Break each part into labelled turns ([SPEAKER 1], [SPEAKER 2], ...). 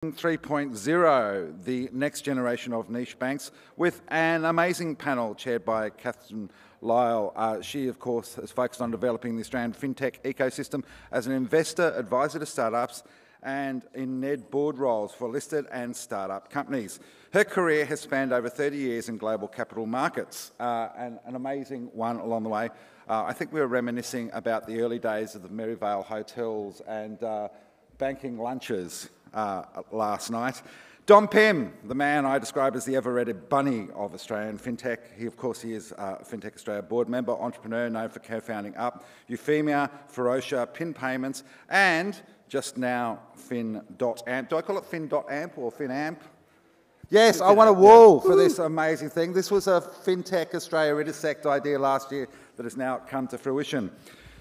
[SPEAKER 1] 3.0, the next generation of niche banks, with an amazing panel chaired by Catherine Lyle. She, of course, has focused on developing the Australian Fintech ecosystem as an investor, advisor to startups, and in NED board roles for listed and startup companies. Her career has spanned over 30 years in global capital markets, and an amazing one along the way. I think we were reminiscing about the early days of the Maryvale hotels and banking lunches last night. Dom Pym, the man I describe as the ever-ready bunny of Australian Fintech. He is FinTech Australia board member, entrepreneur, known for co-founding Up, Euphemia, Ferocia, Pin Payments, and just now Fin.amp. Do I call it Fin.amp or FinAmp? Yes, I won a wall for this amazing thing. This was a FinTech Australia Intersekt idea last year that has now come to fruition.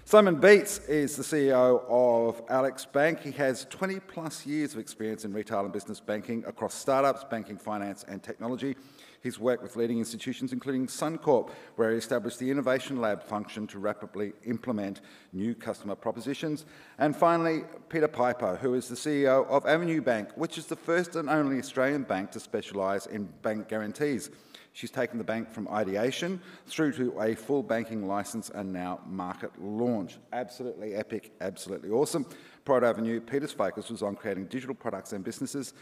[SPEAKER 1] Simon Beats is the CEO of Alex Bank. He has 20 plus years of experience in retail and business banking across startups, banking, finance and technology. He's worked with leading institutions including Suncorp, where he established the Innovation Lab function to rapidly implement new customer propositions. And finally, Peter Piper, who is the CEO of Avenue Bank, which is the first and only Australian bank to specialise in bank guarantees. She's taken the bank from ideation through to a full banking licence and now market launch. Absolutely epic, absolutely awesome. Prior to Avenue, Peter's focus was on creating digital products and businesses,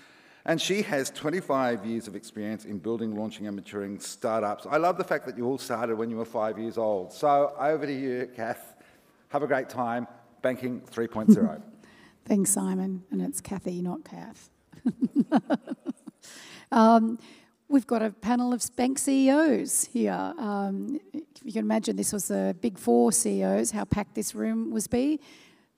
[SPEAKER 1] and she has 25 years of experience in building, launching and maturing startups. I love the fact that you all started when you were 5 years old. So over to you, Kath. Have a great time. Banking 3.0.
[SPEAKER 2] Thanks, Simon. And it's Kathy, not Kath. We've got a panel of bank CEOs here. If you can imagine, this was the big four CEOs, how packed this room was be,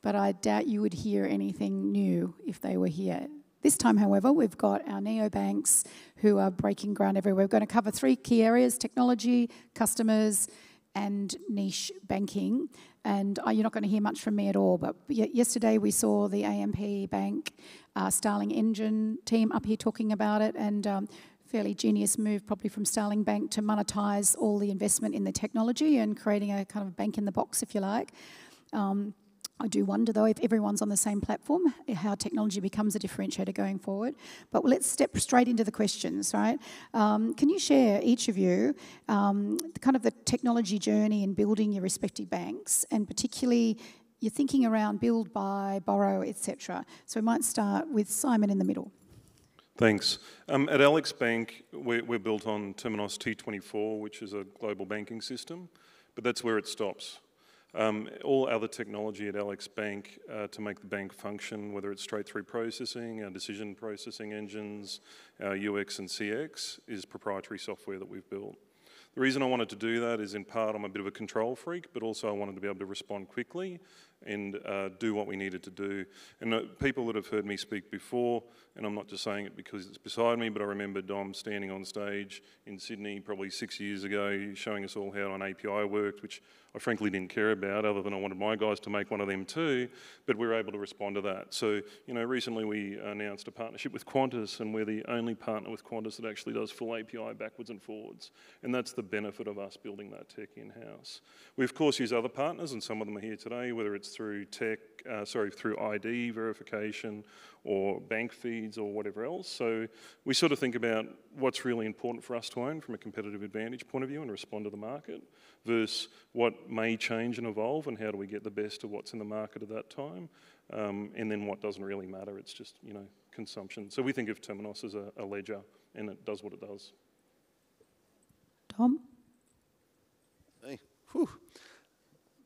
[SPEAKER 2] but I doubt you would hear anything new if they were here. This time, however, we've got our neobanks who are breaking ground everywhere. We're going to cover three key areas: technology, customers, and niche banking. And you're not going to hear much from me at all, but yesterday we saw the AMP Bank Starling Engine team up here talking about it, and fairly genius move probably from Starling Bank to monetise all the investment in the technology and creating a kind of bank in the box, if you like. I do wonder, though, if everyone's on the same platform, how technology becomes a differentiator going forward. But let's step straight into the questions, right? Can you share, each of you, kind of the technology journey in building your respective banks, and particularly your thinking around build, buy, borrow, etc.? So we might start with Simon in the middle.
[SPEAKER 3] Thanks. At Alex Bank, we're built on Terminos T24, which is a global banking system, but that's where it stops. All other technology at Alex Bank to make the bank function, whether it's straight-through processing, our decision processing engines, our UX and CX, is proprietary software that we've built. The reason I wanted to do that is, in part, I'm a bit of a control freak, but also I wanted to be able to respond quickly and do what we needed to do. And people that have heard me speak before, and I'm not just saying it because it's beside me, but I remember Dom standing on stage in Sydney probably 6 years ago showing us all how an API worked, which I frankly didn't care about, other than I wanted my guys to make one of them too, but we were able to respond to that. So, recently we announced a partnership with Qantas, and we're the only partner with Qantas that actually does full API backwards and forwards. And that's the benefit of us building that tech in-house. We, of course, use other partners, and some of them are here today, whether it's through through ID verification or bank feeds or whatever else. So we sort of think about what's really important for us to own from a competitive advantage point of view and respond to the market versus what may change and evolve, and how do we get the best of what's in the market at that time, and then what doesn't really matter, it's just, consumption. So we think of Terminos as a ledger, and it does what it does.
[SPEAKER 2] Tom?
[SPEAKER 4] Hey, whew.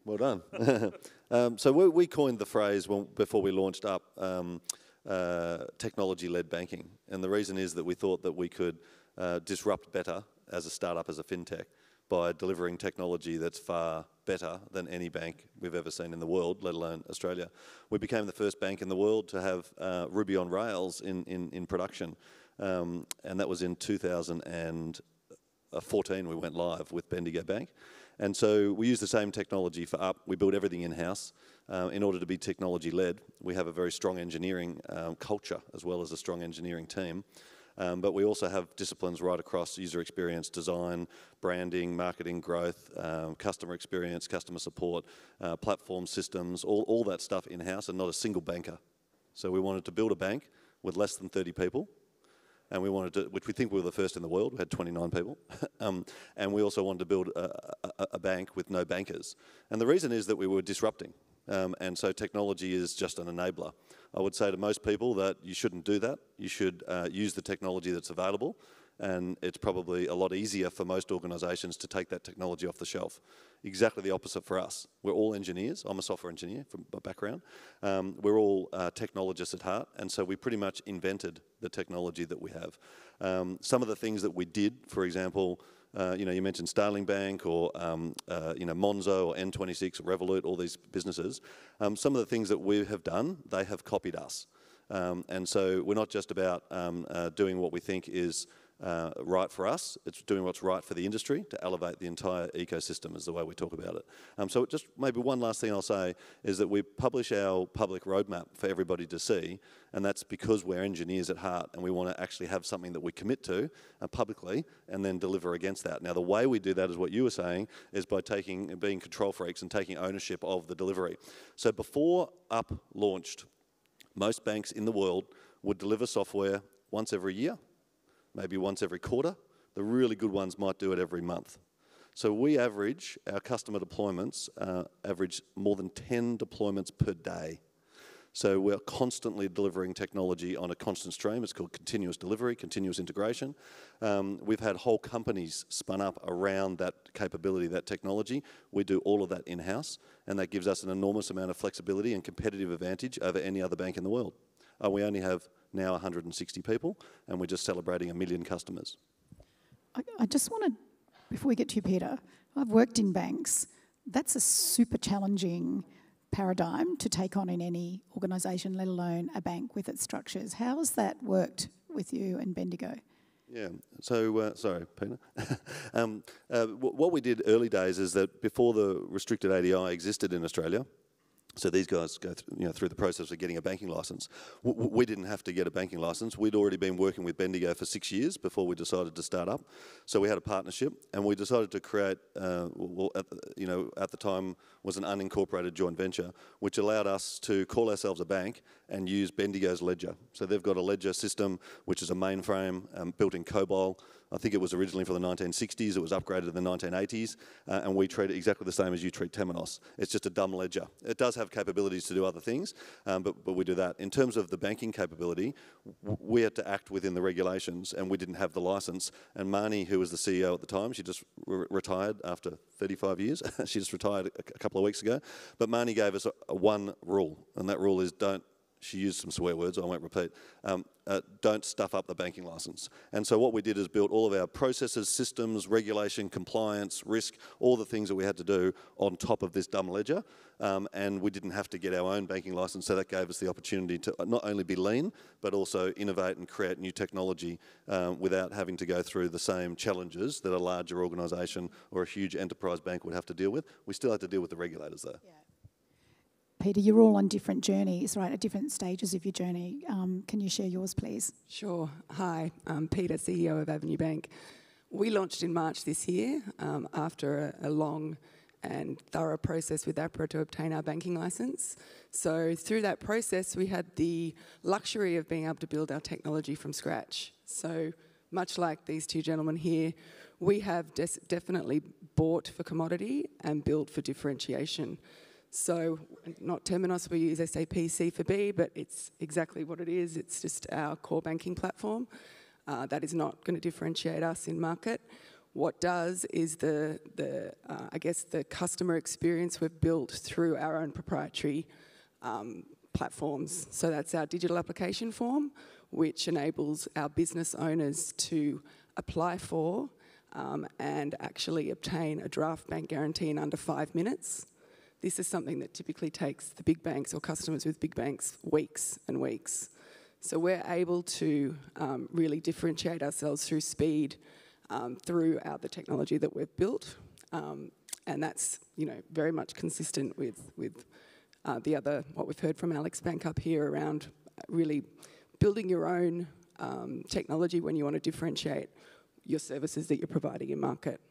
[SPEAKER 4] Well done. So we coined the phrase before we launched Up, technology-led banking. And the reason is that we thought that we could disrupt better as a startup, as a fintech, by delivering technology that's far better than any bank we've ever seen in the world, let alone Australia. We became the first bank in the world to have Ruby on Rails in production. And that was in 2014 we went live with Bendigo Bank. And so we use the same technology for Up. We build everything in-house. In order to be technology-led, we have a very strong engineering culture as well as a strong engineering team. But we also have disciplines right across user experience, design, branding, marketing, growth, customer experience, customer support, platform systems, all that stuff in-house, and not a single banker. So we wanted to build a bank with less than 30 people. And we wanted to, which we think we were the first in the world, we had 29 people. And we also wanted to build a bank with no bankers. And the reason is that we were disrupting. And so technology is just an enabler. I would say to most people that you shouldn't do that. You should use the technology that's available, and it's probably a lot easier for most organisations to take that technology off the shelf. Exactly the opposite for us. We're all engineers. I'm a software engineer from my background. We're all technologists at heart, and so we pretty much invented the technology that we have. Some of the things that we did, for example, you mentioned Starling Bank or Monzo or N26, Revolut, all these businesses. Some of the things that we have done, they have copied us. And so we're not just about doing what we think is right for us, it's doing what's right for the industry to elevate the entire ecosystem is the way we talk about it. So just maybe one last thing I'll say is that we publish our public roadmap for everybody to see, and that's because we're engineers at heart and we want to actually have something that we commit to publicly and then deliver against that. Now the way we do that is what you were saying, is by being control freaks and taking ownership of the delivery. So before Up launched, most banks in the world would deliver software once every year, maybe once every quarter. The really good ones might do it every month. So we average, our customer deployments average more than 10 deployments per day. So we're constantly delivering technology on a constant stream. It's called continuous delivery, continuous integration. We've had whole companies spun up around that capability, that technology. We do all of that in-house, and that gives us an enormous amount of flexibility and competitive advantage over any other bank in the world. We only have now 160 people, and we're just celebrating 1 million customers.
[SPEAKER 2] I just want to, before we get to you, Peter, I've worked in banks. That's a super challenging paradigm to take on in any organisation, let alone a bank with its structures. How has that worked with you and Bendigo?
[SPEAKER 4] Yeah, so, sorry, Peter. What we did early days is that before the restricted ADI existed in Australia, so these guys go through the process of getting a banking licence. We didn't have to get a banking licence. We'd already been working with Bendigo for 6 years before we decided to start up. So we had a partnership, and we decided to create, at the time was an unincorporated joint venture, which allowed us to call ourselves a bank and use Bendigo's ledger. So they've got a ledger system, which is a mainframe built in COBOL. I think it was originally for the 1960s, it was upgraded in the 1980s, and we treat it exactly the same as you treat Temenos. It's just a dumb ledger. It does have capabilities to do other things, but we do that. In terms of the banking capability, we had to act within the regulations, and we didn't have the license. And Marnie, who was the CEO at the time, she just retired after 35 years. She just retired a couple of weeks ago. But Marnie gave us one rule, and that rule is she used some swear words, I won't repeat, don't stuff up the banking licence. And so what we did is built all of our processes, systems, regulation, compliance, risk, all the things that we had to do on top of this dumb ledger, and we didn't have to get our own banking licence, so that gave us the opportunity to not only be lean, but also innovate and create new technology without having to go through the same challenges that a larger organisation or a huge enterprise bank would have to deal with. We still had to deal with the regulators though. Yeah.
[SPEAKER 2] Peter, you're all on different journeys, right, at different stages of your journey. Can you share yours, please?
[SPEAKER 5] Sure. Hi, I'm Peter, CEO of Avenue Bank. We launched in March this year after a long and thorough process with APRA to obtain our banking licence. So through that process, we had the luxury of being able to build our technology from scratch. So much like these two gentlemen here, we have definitely bought for commodity and built for differentiation. So, not Temenos, we use SAP C4B, but it's exactly what it is. It's just our core banking platform. That is not going to differentiate us in market. What does is the customer experience we've built through our own proprietary platforms. So that's our digital application form, which enables our business owners to apply for and actually obtain a draft bank guarantee in under 5 minutes. This is something that typically takes the big banks or customers with big banks weeks and weeks. So we're able to really differentiate ourselves through speed throughout the technology that we've built. And that's very much consistent with the other, what we've heard from Alex Bank up here around really building your own technology when you want to differentiate your services that you're providing in market.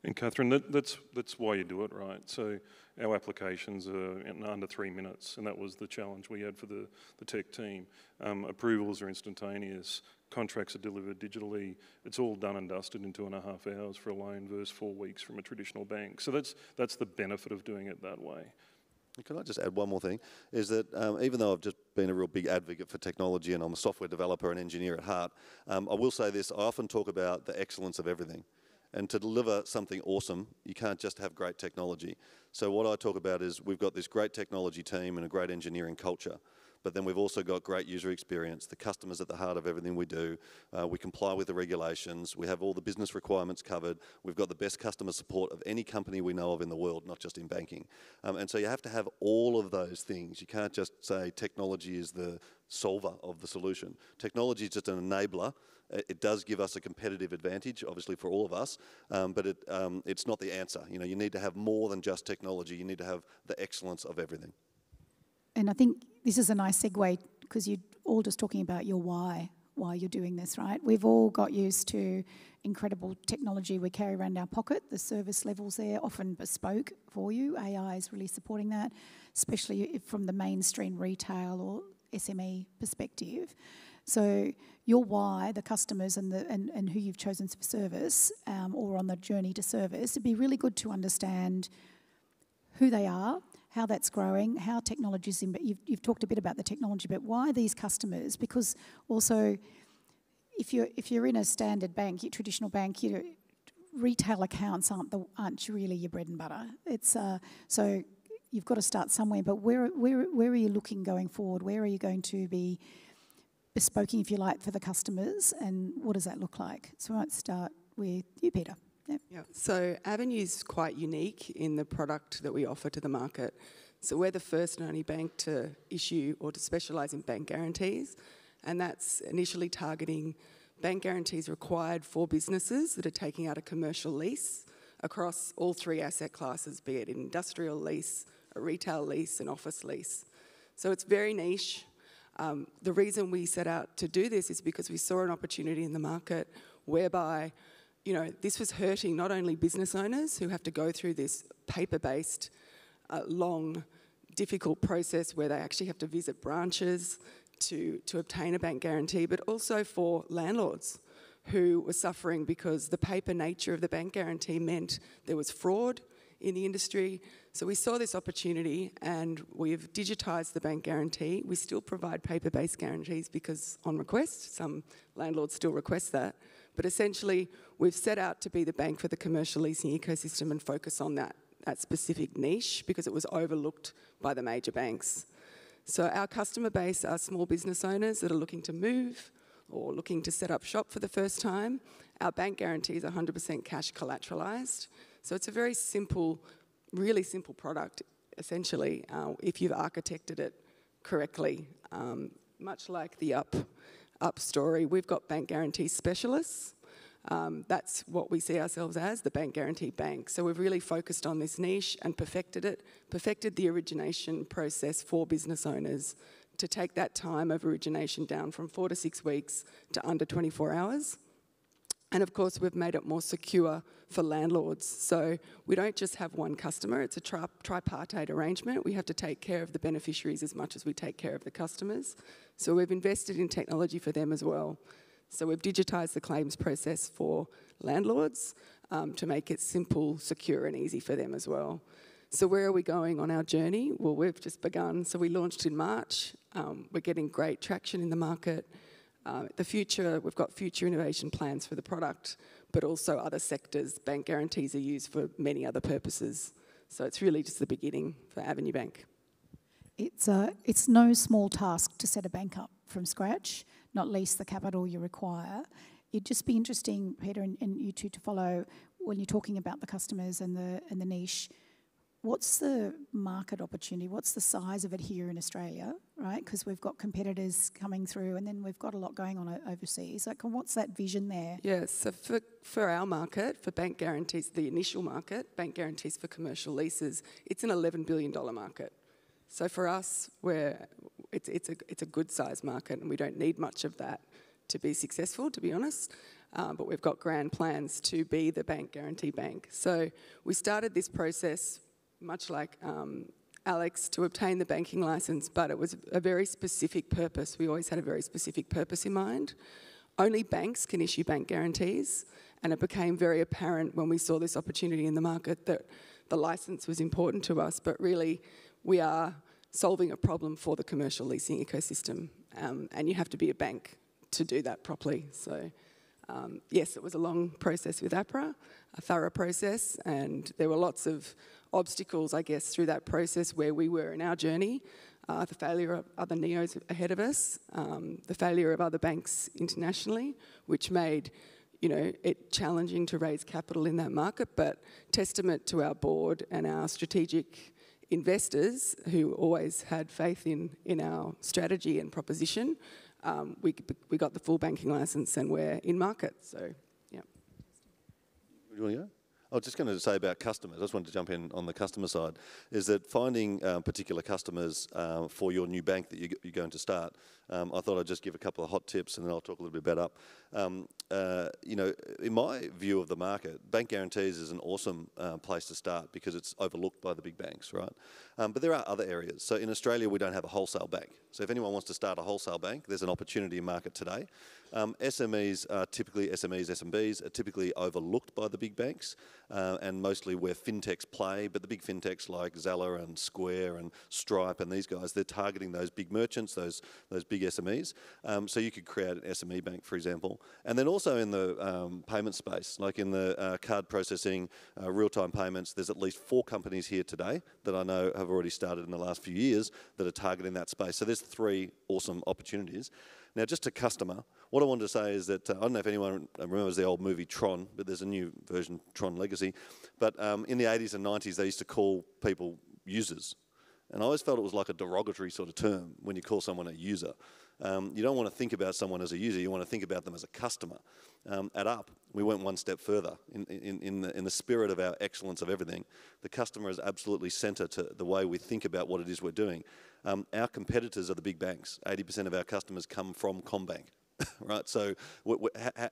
[SPEAKER 3] And Catherine, that's why you do it, right? So our applications are in under 3 minutes, and that was the challenge we had for the tech team. Approvals are instantaneous, contracts are delivered digitally. It's all done and dusted in 2.5 hours for a loan versus 4 weeks from a traditional bank. So that's the benefit of doing it that way.
[SPEAKER 4] Can I just add one more thing? Is that even though I've just been a real big advocate for technology and I'm a software developer and engineer at heart, I will say this, I often talk about the excellence of everything. And to deliver something awesome, you can't just have great technology. So what I talk about is we've got this great technology team and a great engineering culture, but then we've also got great user experience. The customer's at the heart of everything we do. We comply with the regulations. We have all the business requirements covered. We've got the best customer support of any company we know of in the world, not just in banking. And so you have to have all of those things. You can't just say technology is the solver of the solution. Technology is just an enabler. It does give us a competitive advantage, obviously for all of us, but it's not the answer. You know, you need to have more than just technology. You need to have the excellence of everything.
[SPEAKER 2] And I think this is a nice segue because you're all just talking about your why you're doing this, right? We've all got used to incredible technology we carry around our pocket. The service levels there, often bespoke for you. AI is really supporting that, especially from the mainstream retail or SME perspective. So your why, the customers and who you've chosen for service or on the journey to service, it'd be really good to understand who they are, how that's growing, how technology's in. But you've talked a bit about the technology, but why these customers? Because also, if you're in a standard bank, your traditional bank, retail accounts aren't really your bread and butter. It's so you've got to start somewhere. But where are you looking going forward? Where are you going to be bespoking, if you like, for the customers, and what does that look like? So I might start with you, Peter. Yep.
[SPEAKER 5] Yeah. So Avenue's quite unique in the product that we offer to the market. So we're the first and only bank to issue or to specialise in bank guarantees, and that's initially targeting bank guarantees required for businesses that are taking out a commercial lease across all three asset classes, be it an industrial lease, a retail lease, an office lease. So it's very niche. The reason we set out to do this is because we saw an opportunity in the market whereby, you know, this was hurting not only business owners who have to go through this paper-based, long, difficult process where they actually have to visit branches to obtain a bank guarantee, but also for landlords who were suffering because the paper nature of the bank guarantee meant there was fraud in the industry. So we saw this opportunity and we've digitised the bank guarantee. We still provide paper-based guarantees because on request, some landlords still request that. But essentially, we've set out to be the bank for the commercial leasing ecosystem and focus on that specific niche because it was overlooked by the major banks. So our customer base are small business owners that are looking to move or looking to set up shop for the first time. Our bank guarantee is 100% cash collateralised. So it's a very simple, really simple product, essentially, if you've architected it correctly. Much like the Up story, we've got bank guarantee specialists. That's what we see ourselves as, the bank guarantee bank. So we've really focused on this niche and perfected it, perfected the origination process for business owners to take that time of origination down from 4 to 6 weeks to under 24 hours. And of course, we've made it more secure for landlords. So we don't just have one customer, it's a tripartite arrangement. We have to take care of the beneficiaries as much as we take care of the customers. So we've invested in technology for them as well. So we've digitised the claims process for landlords to make it simple, secure and easy for them as well. So where are we going on our journey? Well, we've just begun. So we launched in March. We're getting great traction in the market. We've got future innovation plans for the product, but also other sectors. Bank guarantees are used for many other purposes. So it's really just the beginning for Avenue Bank.
[SPEAKER 2] It's no small task to set a bank up from scratch, not least the capital you require. It'd just be interesting, Peter, and you two to follow when you're talking about the customers and the niche. What's the market opportunity? What's the size of it here in Australia, right? Because we've got competitors coming through and then we've got a lot going on overseas. Like, what's that vision there?
[SPEAKER 5] Yes, so for our market, for bank guarantees, the initial market, bank guarantees for commercial leases, it's an $11 billion market. So for us, it's a good size market and we don't need much of that to be successful, to be honest. but we've got grand plans to be the bank guarantee bank. So we started this process, much like Alex, to obtain the banking licence, but it was a very specific purpose. We always had a very specific purpose in mind. Only banks can issue bank guarantees, and it became very apparent when we saw this opportunity in the market that the licence was important to us, but really we are solving a problem for the commercial leasing ecosystem, and you have to be a bank to do that properly. So yes, it was a long process with APRA, a thorough process, and there were lots of obstacles, I guess, through that process where we were in our journey. The failure of other NEOs ahead of us, the failure of other banks internationally, which made it challenging to raise capital in that market, but testament to our board and our strategic investors who always had faith in our strategy and proposition. We got the full banking licence and we're in market, so yeah.
[SPEAKER 4] You want to go? I was just going to say about customers, I just wanted to jump in on the customer side, is that finding particular customers for your new bank that you're going to start, I thought I'd just give a couple of hot tips and then I'll talk a little bit about up. In my view of the market, bank guarantees is an awesome place to start because it's overlooked by the big banks, right? But there are other areas. So in Australia, we don't have a wholesale bank. So if anyone wants to start a wholesale bank, there's an opportunity in market today. SMEs are typically, SMBs are typically overlooked by the big banks and mostly where fintechs play, but the big fintechs like Zella and Square and Stripe and these guys, they're targeting those big merchants, those big SMEs. So you could create an SME bank, for example. And then also in the payment space, like in the card processing, real-time payments, there's at least 4 companies here today that I know have already started in the last few years that are targeting that space. So there's 3 awesome opportunities. Now, just to customer, what I wanted to say is that, I don't know if anyone remembers the old movie Tron, but there's a new version, Tron Legacy. But in the 80s and 90s, they used to call people users. And I always felt it was like a derogatory sort of term when you call someone a user. You don't want to think about someone as a user, you want to think about them as a customer. At Up, we went one step further. In the spirit of our excellence of everything, the customer is absolutely centre to the way we think about what it is we're doing. Our competitors are the big banks. 80% of our customers come from CommBank. Right, so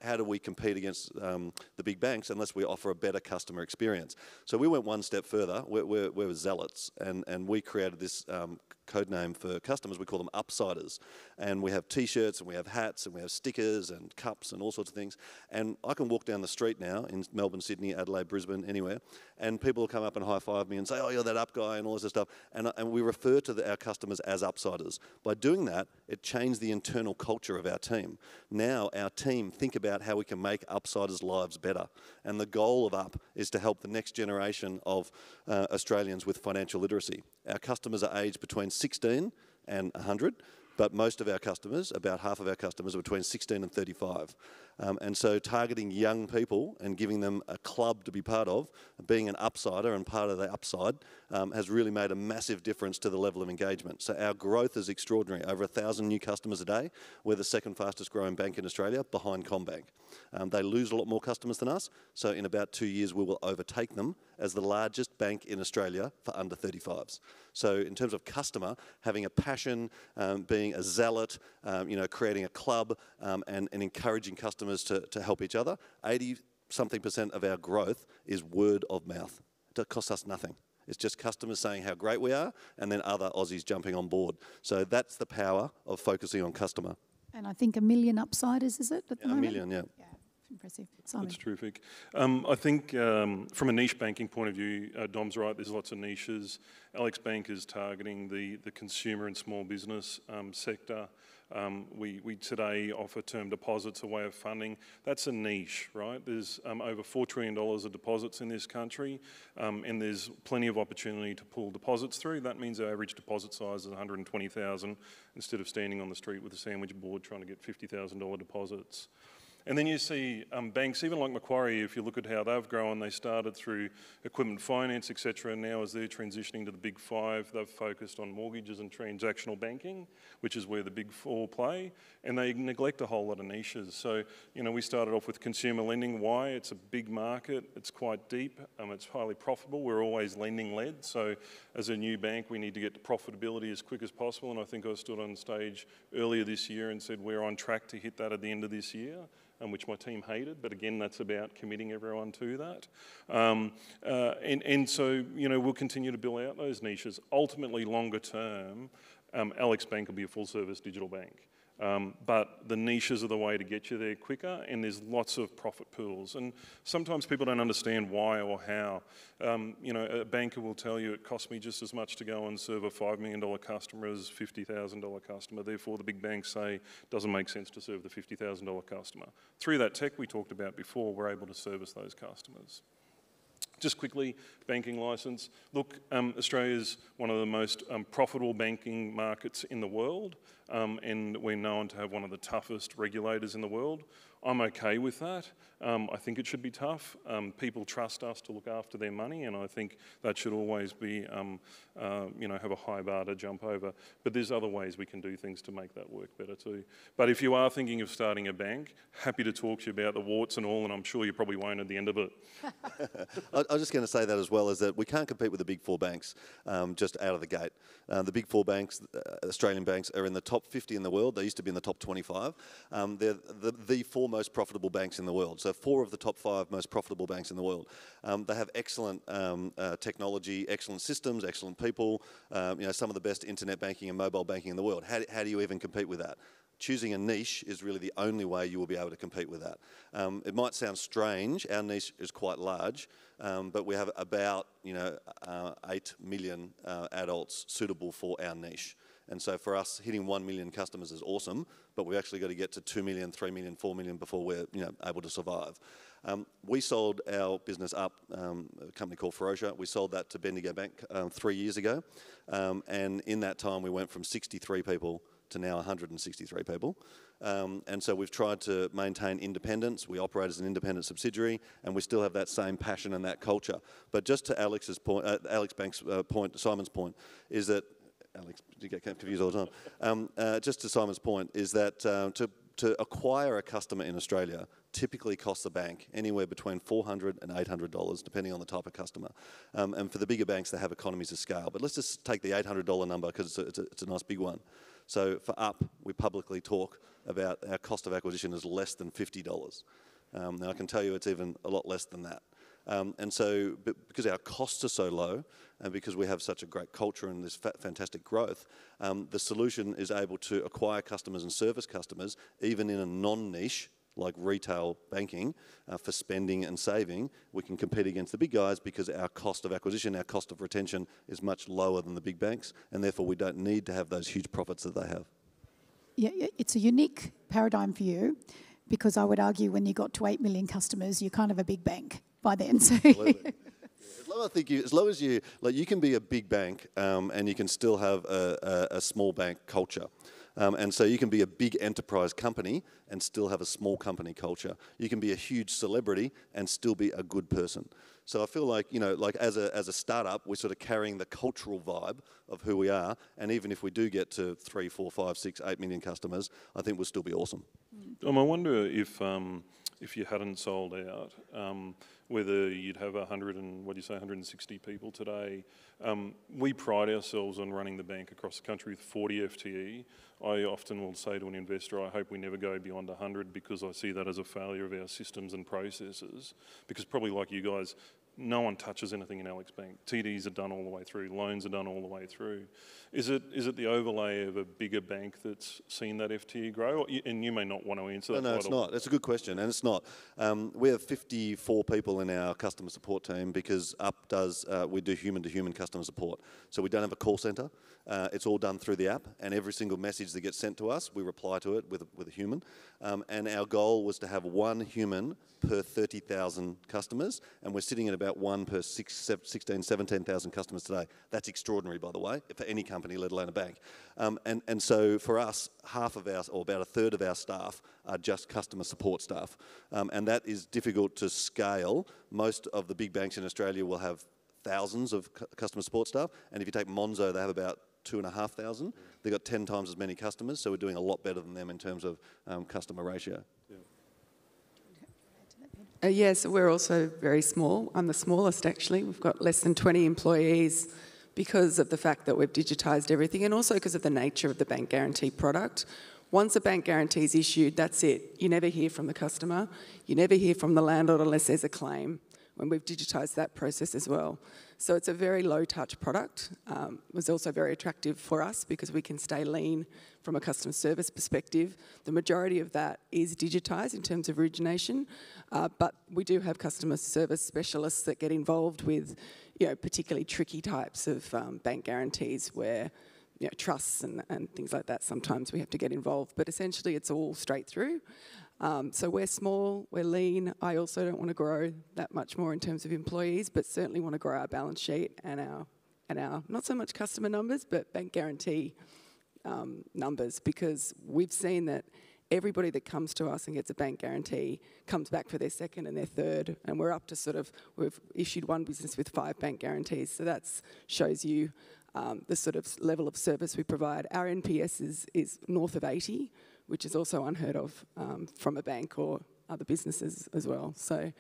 [SPEAKER 4] how do we compete against the big banks unless we offer a better customer experience? So we went one step further. We're zealots, and we created this code name for customers. We call them upsiders, and we have T-shirts and we have hats and we have stickers and cups and all sorts of things. And I can walk down the street now in Melbourne, Sydney, Adelaide, Brisbane, anywhere, and people will come up and high-five me and say, "Oh, you're that up guy," and all this stuff. And we refer to our customers as upsiders. By doing that, it changed the internal culture of our team. Now our team think about how we can make upsiders' lives better. And the goal of Up is to help the next generation of Australians with financial literacy. Our customers are aged between 16 and 100, but most of our customers, about half of our customers, are between 16 and 35. And so targeting young people and giving them a club to be part of, being an upsider and part of the upside, has really made a massive difference to the level of engagement. So our growth is extraordinary. Over 1,000 new customers a day. We're the 2nd fastest growing bank in Australia, behind CommBank. They lose a lot more customers than us, so in about 2 years we will overtake them as the largest bank in Australia for under 35s. So in terms of customer, having a passion, being a zealot, creating a club and encouraging customers to help each other, 80-something% of our growth is word of mouth. It costs us nothing. It's just customers saying how great we are and then other Aussies jumping on board. So that's the power of focusing on customer.
[SPEAKER 2] And I think 1 million upsiders, is it, at the moment?
[SPEAKER 4] 1 million, yeah.
[SPEAKER 2] Yeah, impressive. Simon.
[SPEAKER 3] That's terrific. I think from a niche banking point of view, Dom's right, there's lots of niches. Alex Bank is targeting the consumer and small business sector. We today offer term deposits, a way of funding. That's a niche, right? There's over $4 trillion of deposits in this country, and there's plenty of opportunity to pull deposits through. That means our average deposit size is $120,000 instead of standing on the street with a sandwich board trying to get $50,000 deposits. And then you see banks, even like Macquarie, if you look at how they've grown, they started through equipment finance, etc. And now as they're transitioning to the big 5, they've focused on mortgages and transactional banking, which is where the big 4 play. And they neglect a whole lot of niches. So, we started off with consumer lending. Why? It's a big market. It's quite deep. It's highly profitable. We're always lending-led. So as a new bank, we need to get to profitability as quick as possible. And I think I stood on stage earlier this year and said we're on track to hit that at the end of this year. which my team hated, but again, that's about committing everyone to that. And so, you know, we'll continue to build out those niches. Ultimately, longer term, Alex Bank will be a full-service digital bank. But the niches are the way to get you there quicker, and there's lots of profit pools. And sometimes people don't understand why or how. You know, a banker will tell you it costs me just as much to go and serve a $5 million customer as a $50,000 customer. Therefore, the big banks say it doesn't make sense to serve the $50,000 customer. Through that tech we talked about before, we're able to service those customers. Just quickly, banking licence. Look, Australia's one of the most profitable banking markets in the world, and we're known to have one of the toughest regulators in the world. I'm okay with that. I think it should be tough. People trust us to look after their money, and I think that should always be, you know, have a high bar to jump over. But there's other ways we can do things to make that work better too. But if you are thinking of starting a bank, happy to talk to you about the warts and all, and I'm sure you probably won't at the end of it.
[SPEAKER 4] I was just going to say that as well, is that we can't compete with the big four banks just out of the gate. The big four banks, Australian banks, are in the top 50 in the world. They used to be in the top 25. They're the four most profitable banks in the world. So 4 of the top 5 most profitable banks in the world. They have excellent technology, excellent systems, excellent people, you know, some of the best internet banking and mobile banking in the world. How do you even compete with that? Choosing a niche is really the only way you will be able to compete with that. It might sound strange, our niche is quite large, but we have about, you know, 8 million adults suitable for our niche. And so for us, hitting 1 million customers is awesome, but we've actually got to get to 2 million, 3 million, 4 million before we're, you know, able to survive. We sold our business up, a company called Ferocia. We sold that to Bendigo Bank 3 years ago, and in that time we went from 63 people to now 163 people. And so we've tried to maintain independence. We operate as an independent subsidiary, and we still have that same passion and that culture. But just to Alex's point, Alex Bank's point, Simon's point, is that, Alex, you get confused all the time. Just to Simon's point, is that to acquire a customer in Australia typically costs the bank anywhere between $400 and $800, depending on the type of customer. And for the bigger banks, they have economies of scale. But let's just take the $800 number, because it's a nice big one. So for Up, we publicly talk about our cost of acquisition is less than $50. Now I can tell you it's even a lot less than that. And so, because our costs are so low, and because we have such a great culture and this fantastic growth, the solution is able to acquire customers and service customers, even in a non-niche, like retail banking, for spending and saving. We can compete against the big guys because our cost of acquisition, our cost of retention is much lower than the big banks, and therefore we don't need to have those huge profits that they have.
[SPEAKER 2] Yeah, it's a unique paradigm for you, because I would argue when you got to 8 million customers, you're kind of a big bank by then. So
[SPEAKER 4] As long as you, like, you can be a big bank and you can still have a small bank culture. And so you can be a big enterprise company and still have a small company culture. You can be a huge celebrity and still be a good person. So I feel like, you know, like as a startup, we're sort of carrying the cultural vibe of who we are. And even if we do get to 3, 4, 5, 6, 8 million customers, I think we'll still be awesome.
[SPEAKER 3] I wonder if you hadn't sold out, whether you'd have 160 people today. We pride ourselves on running the bank across the country with 40 FTE. I often will say to an investor, I hope we never go beyond 100, because I see that as a failure of our systems and processes. Because probably like you guys, no one touches anything in Alex Bank. TDs are done all the way through, loans are done all the way through. Is it the overlay of a bigger bank that's seen that FTE grow? And you may not want to answer that.
[SPEAKER 4] No, it's not. It's a good question, and it's not. We have 54 people in our customer support team, because Up does, we do human-to-human customer support. So we don't have a call centre. It's all done through the app, and every single message that gets sent to us, we reply to it with a human. And our goal was to have 1 human per 30,000 customers, and we're sitting at about 1 per 16,000, 17,000 customers today. That's extraordinary, by the way, for any company, let alone a bank. And so for us, half of our, or about a third of our staff are just customer support staff. And that is difficult to scale. Most of the big banks in Australia will have thousands of customer support staff, and if you take Monzo, they have about 2,500. They've got 10 times as many customers, so we're doing a lot better than them in terms of customer ratio.
[SPEAKER 5] Yes, we're also very small. I'm the smallest, actually. We've got less than 20 employees because of the fact that we've digitised everything, and also because of the nature of the bank guarantee product. Once a bank guarantee is issued, that's it. You never hear from the customer. You never hear from the landlord unless there's a claim, when we've digitised that process as well. So it's a very low-touch product. It was also very attractive for us because we can stay lean from a customer service perspective. The majority of that is digitised in terms of origination, but we do have customer service specialists that get involved with, particularly tricky types of bank guarantees where, trusts and things like that. Sometimes we have to get involved, but essentially it's all straight through. So we're small, we're lean. I also don't want to grow that much more in terms of employees, but certainly want to grow our balance sheet and our not so much customer numbers, but bank guarantee numbers, because we've seen that everybody that comes to us and gets a bank guarantee comes back for their second and their third, and we're up to we've issued one business with 5 bank guarantees, so that shows you the sort of level of service we provide. Our NPS is north of 80, which is also unheard of from a bank or other businesses as well. So,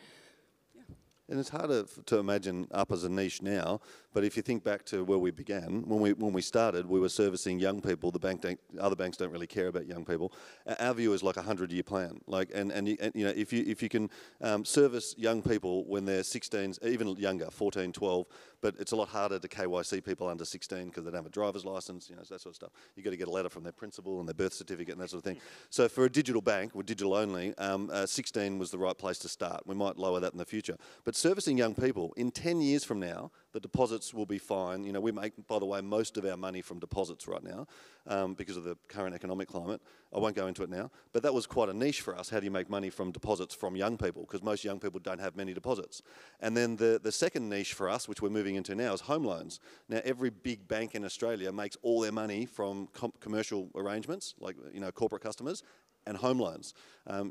[SPEAKER 5] yeah.
[SPEAKER 4] And it's harder to imagine Up as a niche now, but if you think back to where we began, when we started, we were servicing young people. Other banks don't really care about young people. Our view is like a 100-year plan. If you can service young people when they're 16, even younger, 14, 12, but it's a lot harder to KYC people under 16 because they don't have a driver's license, that sort of stuff. You've got to get a letter from their principal and their birth certificate and that sort of thing. So for a digital bank, we're digital only, 16 was the right place to start. We might lower that in the future. But servicing young people, in 10 years from now, the deposits will be fine. We make, by the way, most of our money from deposits right now because of the current economic climate. I won't go into it now, but that was quite a niche for us. How do you make money from deposits from young people? Because most young people don't have many deposits. And then the second niche for us, which we're moving into now, is home loans. Now, every big bank in Australia makes all their money from commercial arrangements, like corporate customers, and home loans.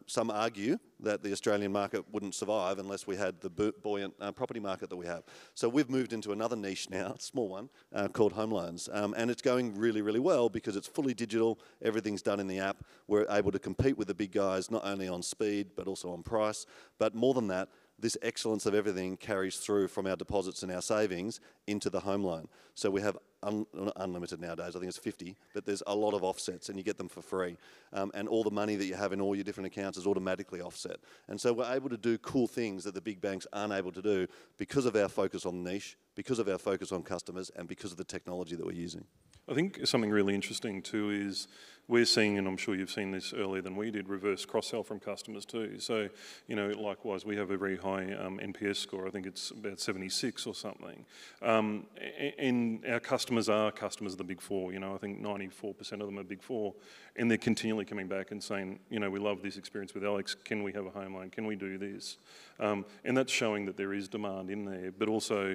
[SPEAKER 4] Some argue that the Australian market wouldn't survive unless we had the buoyant property market that we have. So we've moved into another niche now, a small one, called home loans. And it's going really, really well because it's fully digital, everything's done in the app. We're able to compete with the big guys, not only on speed, but also on price. But more than that, this excellence of everything carries through from our deposits and our savings into the home loan. So we have unlimited nowadays, I think it's 50, but there's a lot of offsets and you get them for free. And all the money that you have in all your different accounts is automatically offset. And so we're able to do cool things that the big banks aren't able to do because of our focus on niche, because of our focus on customers, and because of the technology that we're using.
[SPEAKER 3] I think something really interesting too is we're seeing, and I'm sure you've seen this earlier than we did, reverse cross-sell from customers too. So, likewise, we have a very high NPS score. I think it's about 76 or something. And our customers are customers of the Big Four. I think 94% of them are Big Four. And they're continually coming back and saying, we love this experience with Alex. Can we have a home loan? Can we do this? And that's showing that there is demand in there. But also,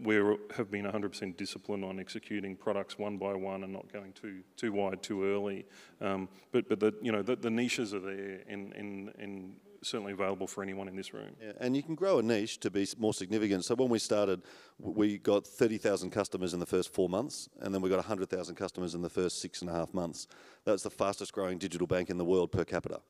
[SPEAKER 3] we have been 100% disciplined on executing products one by one and not going too wide too early. But the niches are there and certainly available for anyone in this room.
[SPEAKER 4] Yeah, and you can grow a niche to be more significant. So when we started, we got 30,000 customers in the first 4 months, and then we got 100,000 customers in the first 6.5 months. That's the fastest growing digital bank in the world per capita.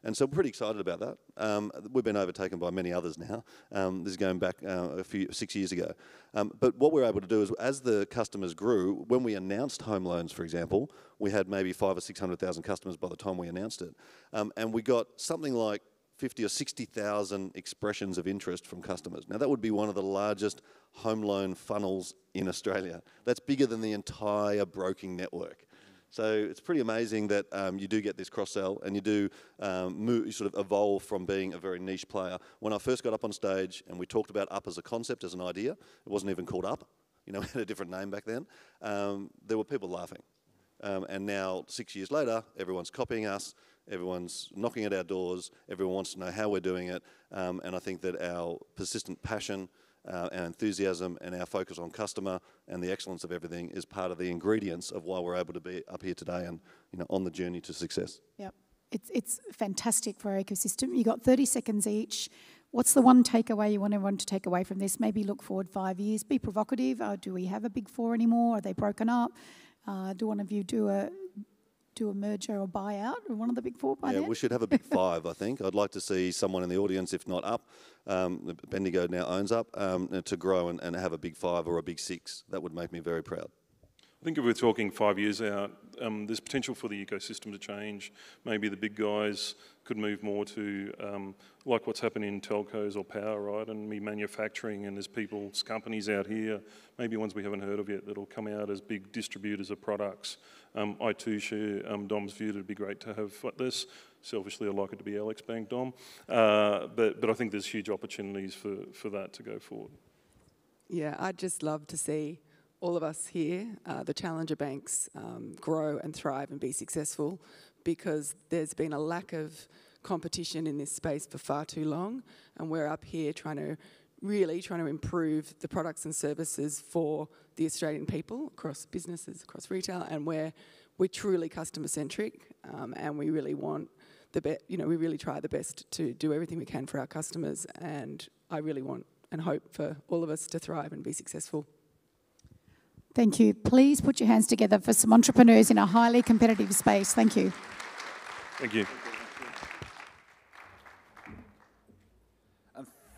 [SPEAKER 4] And so we're pretty excited about that. We've been overtaken by many others now. This is going back 6 years ago. But what we're able to do is, as the customers grew, when we announced home loans, for example, we had maybe 500,000 or 600,000 customers by the time we announced it. And we got something like 50 or 60,000 expressions of interest from customers. Now, that would be one of the largest home loan funnels in Australia. That's bigger than the entire broking network. So it's pretty amazing that you do get this cross-sell and you do you sort of evolve from being a very niche player. When I first got up on stage and we talked about Up as a concept, as an idea, it wasn't even called Up. We had a different name back then. There were people laughing. And now, 6 years later, everyone's copying us. Everyone's knocking at our doors. Everyone wants to know how we're doing it. And I think that our persistent passion, our enthusiasm and our focus on customer and the excellence of everything is part of the ingredients of why we're able to be up here today and on the journey to success.
[SPEAKER 2] Yep. It's fantastic for our ecosystem. You got 30 seconds each. What's the one takeaway you want everyone to take away from this? Maybe look forward 5 years. Be provocative. Do we have a Big Four anymore? Are they broken up? Do one of you do a merger or buyout of one of the Big Four by then?
[SPEAKER 4] We should have a Big Five, I think. I'd like to see someone in the audience, if not Up, Bendigo now owns Up, to grow and have a Big Five or a Big Six. That would make me very proud.
[SPEAKER 3] think if we're talking 5 years out, there's potential for the ecosystem to change. Maybe the big guys could move more to, like what's happening in telcos or power, right, and be manufacturing, and there's companies out here, maybe ones we haven't heard of yet, that'll come out as big distributors of products. I too share Dom's view that it'd be great to have like this. Selfishly, I'd like it to be Alex Bank, Dom. But I think there's huge opportunities for that to go forward.
[SPEAKER 5] Yeah, I'd just love to see all of us here, the challenger banks, grow and thrive and be successful, because there's been a lack of competition in this space for far too long, and we're up here trying to improve the products and services for the Australian people across businesses, across retail, and we're truly customer centric, and we really want we really try the best to do everything we can for our customers, and I really want and hope for all of us to thrive and be successful.
[SPEAKER 2] Thank you. Please put your hands together for some entrepreneurs in a highly competitive space. Thank you.
[SPEAKER 3] Thank you.